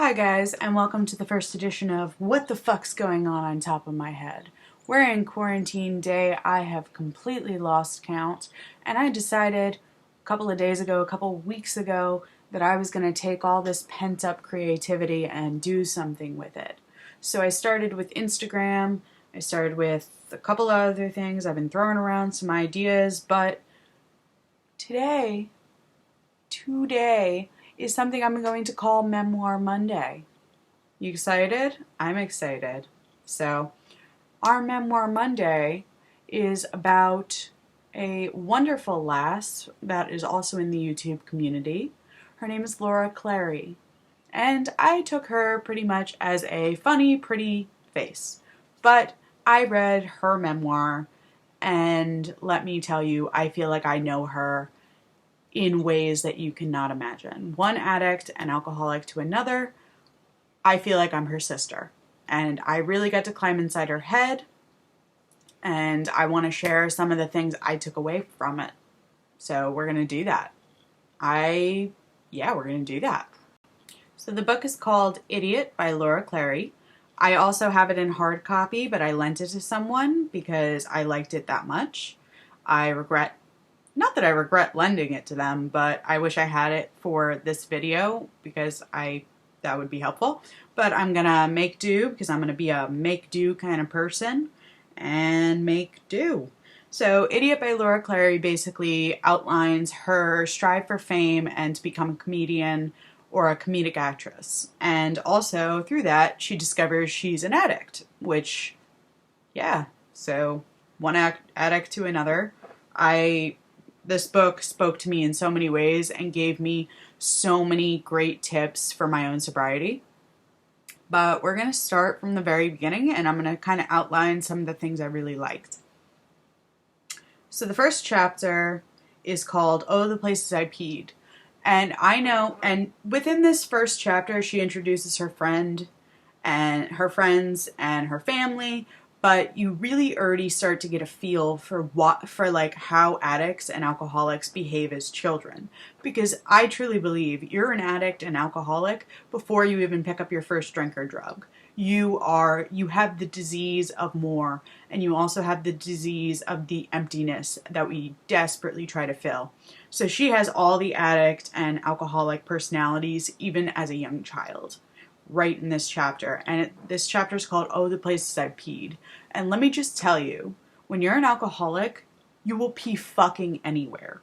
Hi guys, and welcome to the first edition of What the Fuck's Going On Top of My Head. We're in quarantine day. I have completely lost count, and I decided a couple of weeks ago, that I was going to take all this pent-up creativity and do something with it. So I started with Instagram, I started with a couple of other things. I've been throwing around some ideas, but today is something I'm going to call Memoir Monday. You excited? I'm excited. So, our Memoir Monday is about a wonderful lass that is also in the YouTube community. Her name is Laura Clery. And I took her pretty much as a funny, pretty face. But I read her memoir, and let me tell you, I feel like I know her in ways that you cannot imagine. One addict and alcoholic to another, I feel like I'm her sister. And I really got to climb inside her head, and I want to share some of the things I took away from it. So we're going to do that. We're going to do that. So the book is called Idiot by Laura Clery. I also have it in hard copy, but I lent it to someone because I liked it that much. Not that I regret lending it to them, but I wish I had it for this video because that would be helpful. But I'm gonna make do because I'm gonna be a make do kind of person and make do. So Idiot by Laura Clery basically outlines her strive for fame and to become a comedian or a comedic actress. And also through that, she discovers she's an addict, which, so one addict to another. This book spoke to me in so many ways and gave me so many great tips for my own sobriety. But we're going to start from the very beginning, and I'm going to kind of outline some of the things I really liked. So the first chapter is called Oh, the Places I Peed. And and within this first chapter, she introduces her friend and her friends and her family. But you really already start to get a feel for how addicts and alcoholics behave as children. Because I truly believe you're an addict and alcoholic before you even pick up your first drink or drug. You have the disease of more, and you also have the disease of the emptiness that we desperately try to fill. So she has all the addict and alcoholic personalities even as a young child. Right in this chapter. And this chapter is called Oh, the Places I Peed. And let me just tell you, when you're an alcoholic, you will pee fucking anywhere.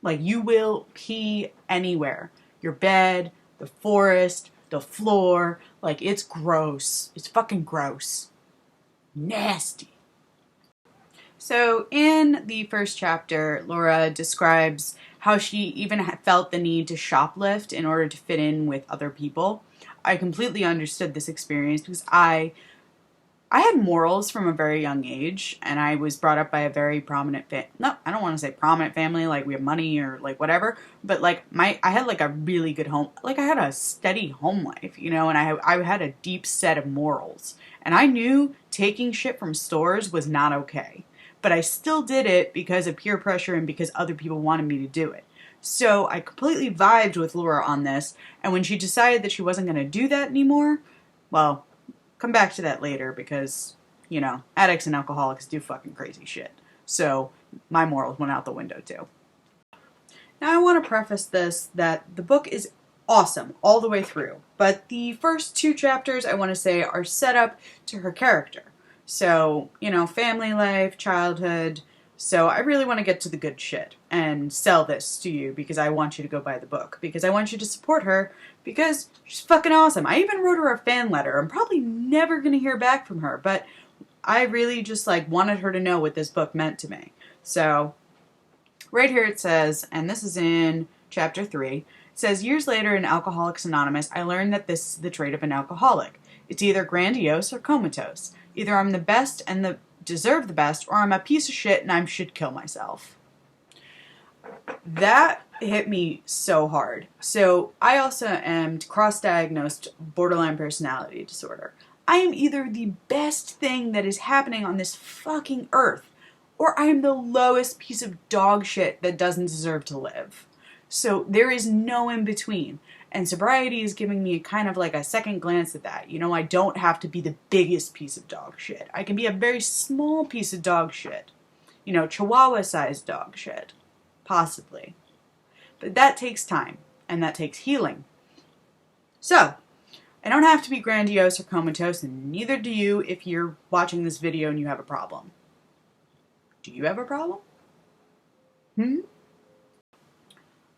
Like, you will pee anywhere. Your bed, the forest, the floor. Like, it's gross. It's fucking gross. Nasty. So in the first chapter, Laura describes how she even felt the need to shoplift in order to fit in with other people. I completely understood this experience because I had morals from a very young age, and I was brought up by a very prominent I don't want to say prominent family, like we have money or like whatever, but like I had like a really good home, like I had a steady home life, and I had a deep set of morals, and I knew taking shit from stores was not okay, but I still did it because of peer pressure and because other people wanted me to do it. So I completely vibed with Laura on this, and when she decided that she wasn't going to do that anymore, well, come back to that later because, addicts and alcoholics do fucking crazy shit. So my morals went out the window too. Now I want to preface this that the book is awesome all the way through, but the first two chapters I want to say are set up to her character. So, family life, childhood. So I really want to get to the good shit and sell this to you because I want you to go buy the book. Because I want you to support her because she's fucking awesome. I even wrote her a fan letter. I'm probably never going to hear back from her. But I really just wanted her to know what this book meant to me. So right here it says, and this is in chapter 3, it says, years later in Alcoholics Anonymous, I learned that this is the trait of an alcoholic. It's either grandiose or comatose. Either I'm the best and deserve the best, or I'm a piece of shit and I should kill myself. That hit me so hard. So I also am cross-diagnosed borderline personality disorder. I am either the best thing that is happening on this fucking earth, or I am the lowest piece of dog shit that doesn't deserve to live. So there is no in between. And sobriety is giving me kind of like a second glance at that. You know, I don't have to be the biggest piece of dog shit. I can be a very small piece of dog shit. You know, Chihuahua-sized dog shit. Possibly. But that takes time. And that takes healing. So, I don't have to be grandiose or comatose, and neither do you if you're watching this video and you have a problem. Do you have a problem?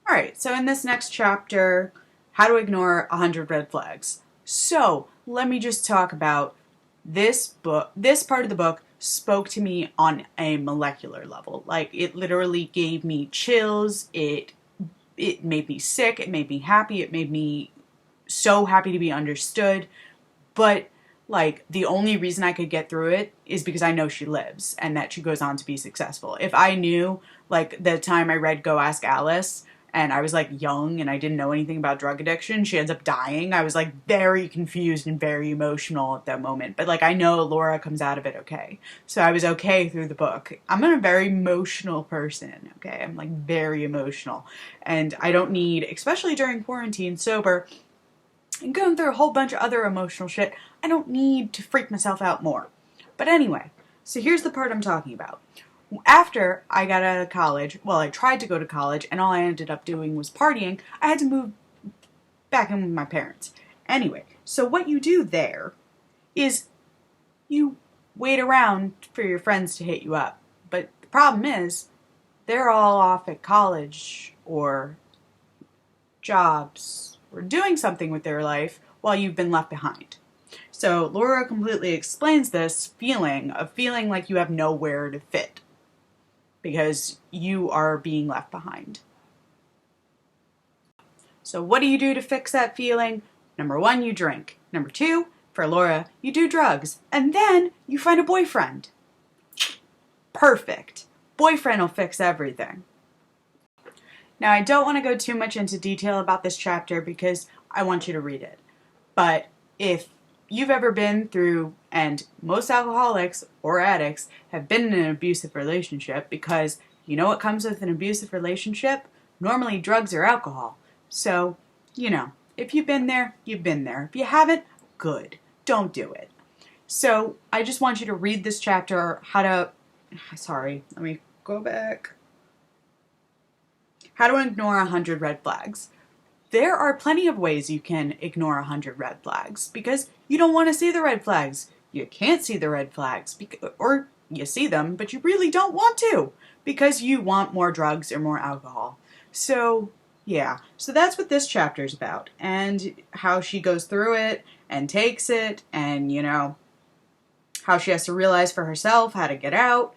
Alright, so in this next chapter, how to ignore 100 red flags. So, let me just talk about this book. This part of the book spoke to me on a molecular level. Like, it literally gave me chills, it made me sick, it made me happy, it made me so happy to be understood, but like the only reason I could get through it is because I know she lives and that she goes on to be successful. If I knew, like the time I read Go Ask Alice and I was like young and I didn't know anything about drug addiction, she ends up dying, I was like very confused and very emotional at that moment. But like I know Laura comes out of it okay. So I was okay through the book. I'm a very emotional person, okay? I'm like very emotional. And I don't need, especially during quarantine sober, and going through a whole bunch of other emotional shit, I don't need to freak myself out more. But anyway, so here's the part I'm talking about. After I got out of college, well, I tried to go to college, and all I ended up doing was partying, I had to move back in with my parents. Anyway, so what you do there is you wait around for your friends to hit you up. But the problem is, they're all off at college, or jobs, or doing something with their life while you've been left behind. So Laura completely explains this feeling of feeling like you have nowhere to fit because you are being left behind. So what do you do to fix that feeling? Number one, you drink. Number two, for Laura, you do drugs. And then you find a boyfriend. Perfect. Boyfriend will fix everything. Now, I don't want to go too much into detail about this chapter because I want you to read it. But if you've ever been through, and most alcoholics or addicts have been in an abusive relationship, because you know what comes with an abusive relationship? Normally drugs or alcohol. So, you know, if you've been there, you've been there. If you haven't, good. Don't do it. So, I just want you to read this chapter, let me go back. How to ignore 100 red flags. There are plenty of ways you can ignore 100 red flags because you don't want to see the red flags. You can't see the red flags, or you see them, but you really don't want to because you want more drugs or more alcohol. So, yeah. So that's what this chapter is about, and how she goes through it and takes it, and, you know, how she has to realize for herself how to get out.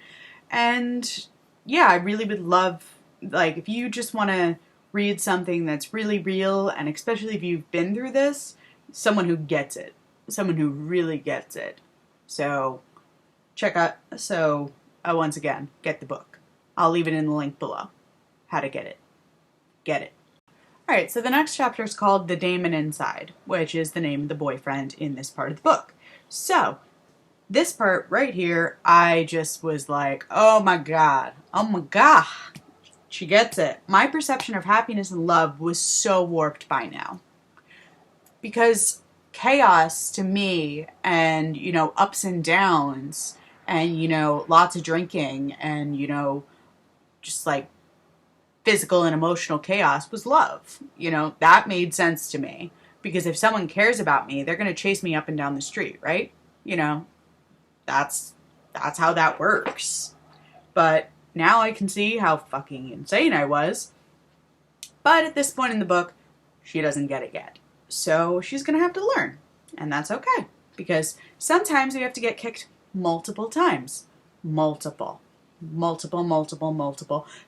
And, yeah, I really would love, like, if you just want to read something that's really real, and especially if you've been through this, someone who gets it. Someone who really gets it. So, once again, get the book. I'll leave it in the link below. How to get it. Get it. Alright, so the next chapter is called The Daemon Inside, which is the name of the boyfriend in this part of the book. So, this part right here, I just was like, oh my god, she gets it. My perception of happiness and love was so warped by now. Because chaos to me, and, you know, ups and downs, and, you know, lots of drinking, and, you know, just like physical and emotional chaos was love. You know, that made sense to me. Because if someone cares about me, they're going to chase me up and down the street, right? You know, that's how that works. But now I can see how fucking insane I was. But at this point in the book, she doesn't get it yet. So she's going to have to learn. And that's okay. Because sometimes you have to get kicked multiple times. Multiple.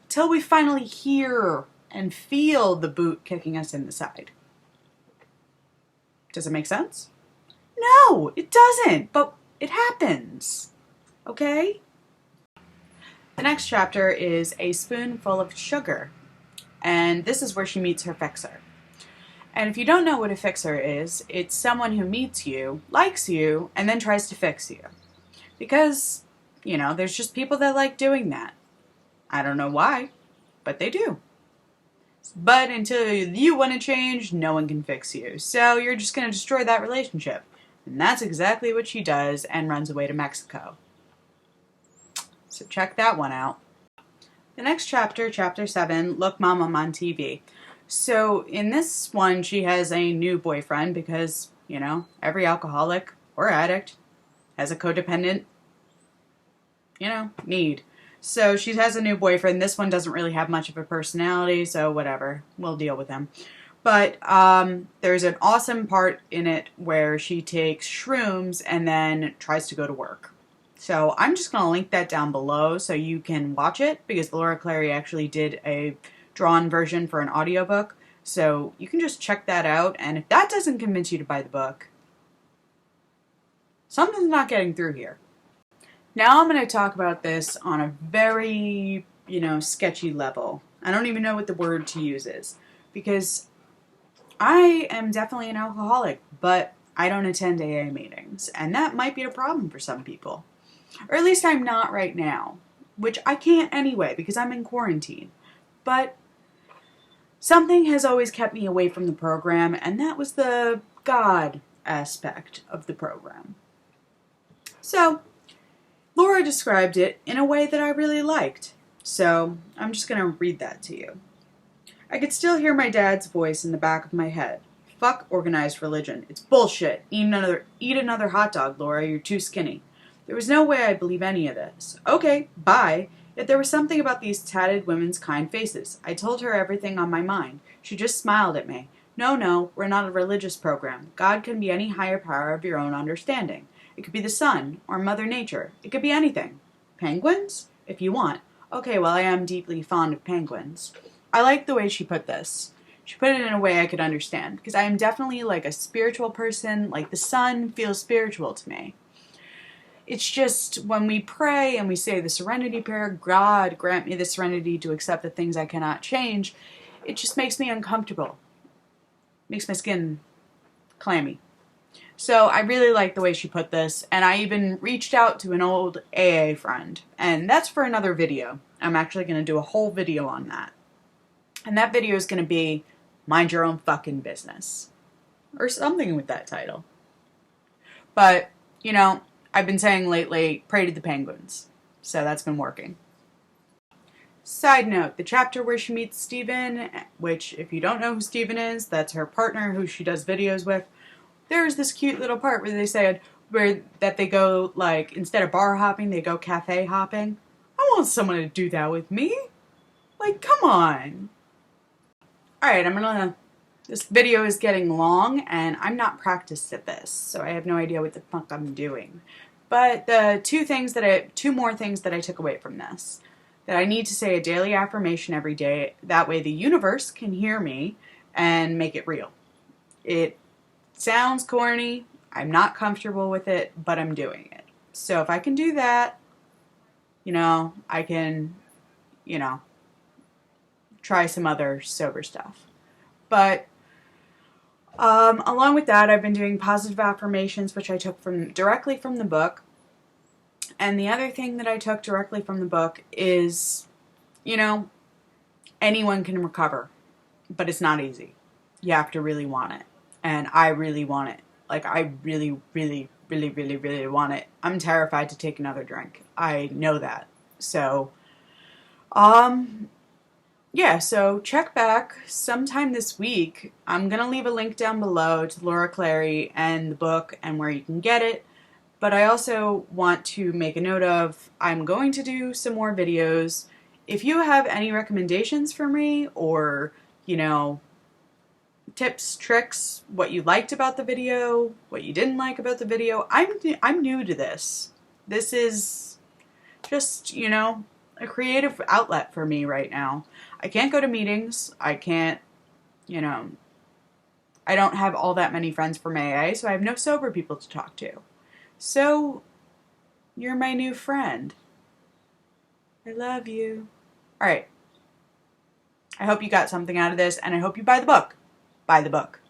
Till we finally hear and feel the boot kicking us in the side. Does it make sense? No, it doesn't. But it happens. Okay? The next chapter is A Spoonful of Sugar, and this is where she meets her fixer. And if you don't know what a fixer is, it's someone who meets you, likes you, and then tries to fix you. Because, you know, there's just people that like doing that. I don't know why, but they do. But until you want to change, no one can fix you. So you're just going to destroy that relationship. And that's exactly what she does and runs away to Mexico. So check that one out. The next chapter, chapter 7, Look Mom, I'm on TV. So in this one, she has a new boyfriend because, you know, every alcoholic or addict has a codependent, you know, need. So she has a new boyfriend. This one doesn't really have much of a personality, so whatever. We'll deal with him. But there's an awesome part in it where she takes shrooms and then tries to go to work. So I'm just going to link that down below so you can watch it, because Laura Clery actually did a drawn version for an audiobook. So you can just check that out, and if that doesn't convince you to buy the book, something's not getting through here. Now I'm going to talk about this on a very, sketchy level. I don't even know what the word to use is, because I am definitely an alcoholic, but I don't attend AA meetings, and that might be a problem for some people. Or at least I'm not right now, which I can't anyway because I'm in quarantine. But something has always kept me away from the program, and that was the God aspect of the program. So Laura described it in a way that I really liked, so I'm just going to read that to you. I could still hear my dad's voice in the back of my head. Fuck organized religion. It's bullshit. Eat another hot dog, Laura. You're too skinny. There was no way I'd believe any of this. Okay, bye. Yet there was something about these tatted women's kind faces. I told her everything on my mind. She just smiled at me. No, we're not a religious program. God can be any higher power of your own understanding. It could be the sun, or Mother Nature. It could be anything. Penguins? If you want. Okay, well, I am deeply fond of penguins. I like the way she put this. She put it in a way I could understand, because I am definitely like a spiritual person. Like the sun feels spiritual to me. It's just when we pray and we say the serenity prayer, God grant me the serenity to accept the things I cannot change, it just makes me uncomfortable. Makes my skin clammy. So I really like the way she put this, and I even reached out to an old AA friend, and that's for another video. I'm actually going to do a whole video on that. And that video is going to be Mind Your Own Fucking Business. Or something with that title. But, I've been saying lately, pray to the penguins. So that's been working. Side note, the chapter where she meets Steven, which if you don't know who Steven is, that's her partner who she does videos with. There's this cute little part where they said that they go, like, instead of bar hopping, they go cafe hopping. I want someone to do that with me. Like, come on. Alright, this video is getting long, and I'm not practiced at this, so I have no idea what the fuck I'm doing. But the two more things that I took away from this. That I need to say a daily affirmation every day, that way the universe can hear me and make it real. It sounds corny, I'm not comfortable with it, but I'm doing it. So if I can do that, I can, try some other sober stuff. But along with that, I've been doing positive affirmations, which I took directly from the book. And the other thing that I took directly from the book is, anyone can recover, but it's not easy. You have to really want it. And I really want it. Like, I really, really, really, really, really want it. I'm terrified to take another drink. I know that. So, yeah, so check back sometime this week. I'm going to leave a link down below to Laura Clery and the book and where you can get it. But I also want to make a note of, I'm going to do some more videos. If you have any recommendations for me or, tips, tricks, what you liked about the video, what you didn't like about the video, I'm new to this. This is just, a creative outlet for me right now. I can't go to meetings. I can't, I don't have all that many friends from AA, so I have no sober people to talk to. So, you're my new friend. I love you. Alright. I hope you got something out of this, and I hope you buy the book. Buy the book.